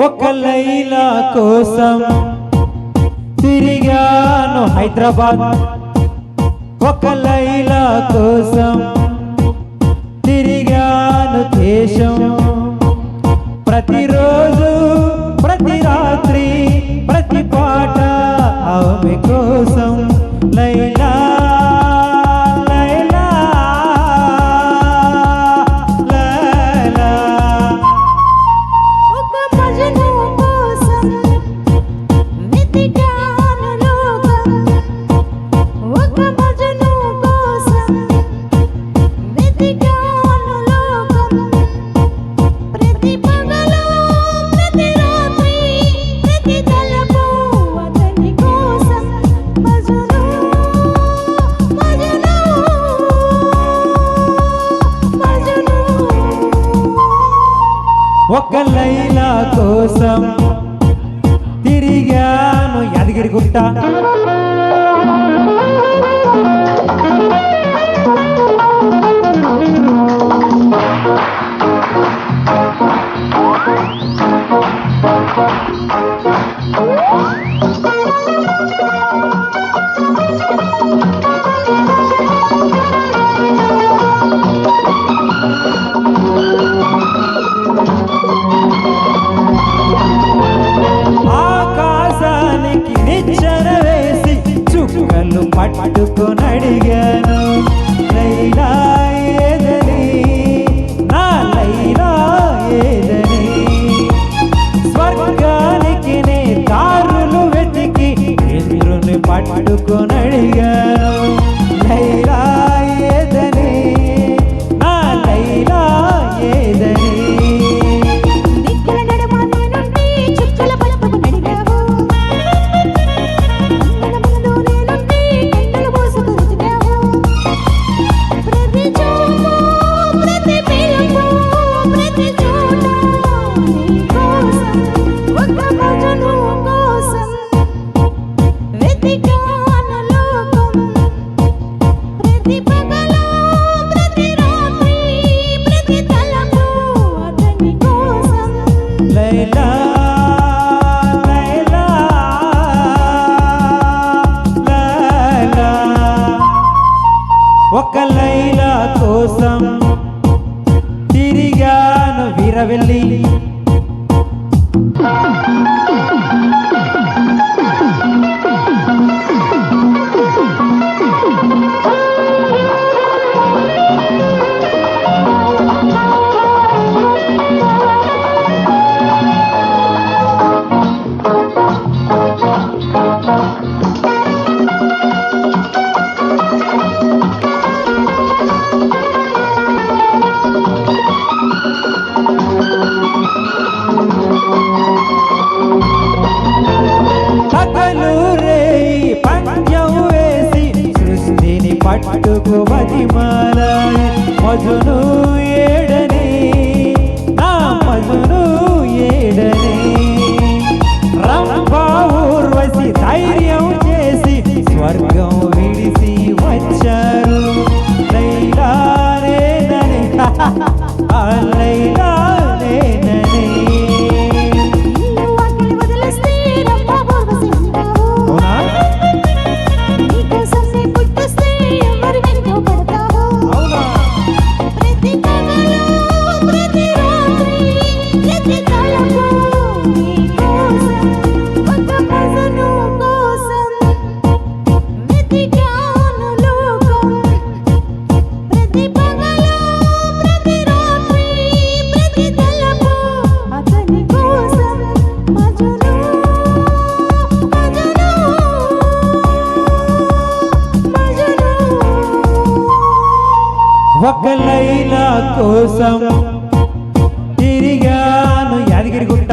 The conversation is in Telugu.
ఒక లైలా కోసం తిరిగాను హైదరాబాద్, ఒక లైలా కోసం తిరిగాను దేశం. ప్రతిరోజు ప్రతి రాత్రి ప్రతి పాట ఆమె కోసం. లైలా లైలా లైలా. ఒక మజను కోసం వెతికాను లోకం, ఒక మజను కోసం వెతికాను లోకం. ప్రతి పగలు ప్రతి రాత్రి ప్రతి తలపు అతని కోసం. మజను మజను మజను. ఒక లైలా కోసం తిరిగాను యాదగిరిగుట్ట. ఆకాశానికి నిచ్చెన వేసి చుక్కలు పట్టుకొని అడిగాను, లైలా ఏదని, నా లైలా ఏదని. స్వర్గానికి నే దారులు వెతికి ఇంద్రుని పట్టుకొని అడిగాను, లైలా ఏదని, నా లైలా ఏదని. నిక్కల నడుమ నేనుండి చుక్కల పలుపుకు నడిగావు, మన ముందు నేనుండి ఎండలు పోసుకు వెతికావు. ప్రతి చూపు ప్రతి పిలుపు ప్రతి చోట నీ కోసం. ఒక మజను కోసం వెతికాను లోకం. ప్రతి పగలు ప్రతి రాత్రి ప్రతి తలపు అతని కోసం. లైలా లైలా లైలా. ఒక లైలా కోసం తిరిగాను వీరవెల్లి. పగలు రేయి పంజం వేసి సృష్టిని పట్టుకు బతిమాల. మజును ఏడని, నా మజును ఏడని. రంభా ఊర్వశి ధైర్యం చేసి స్వర్గం విడిసి వచ్చారు. లైలా నేనని, ఆ లైలా నేనని. ఇల్లు వాకిలి వదిలేస్తే రంభా ఊర్వశి ఉంటావు. అవునా? నీకోసం నీ పుట్టిస్తే ఎవరి వెనుకో పడతావు. అవునా? ప్రతి పగలు ప్రతి రాత్రి ప్రతి తలపు నీ కోసం. ఒక మజను కోసం వెతికాను లోకం. ప్రతి పగలు ప్రతి రాత్రి ప్రతి తలపు అతని కోసం. మజను మజను మజను. ఒక లైలా కోసం తిరిగాను యాదగిరిగుట్ట.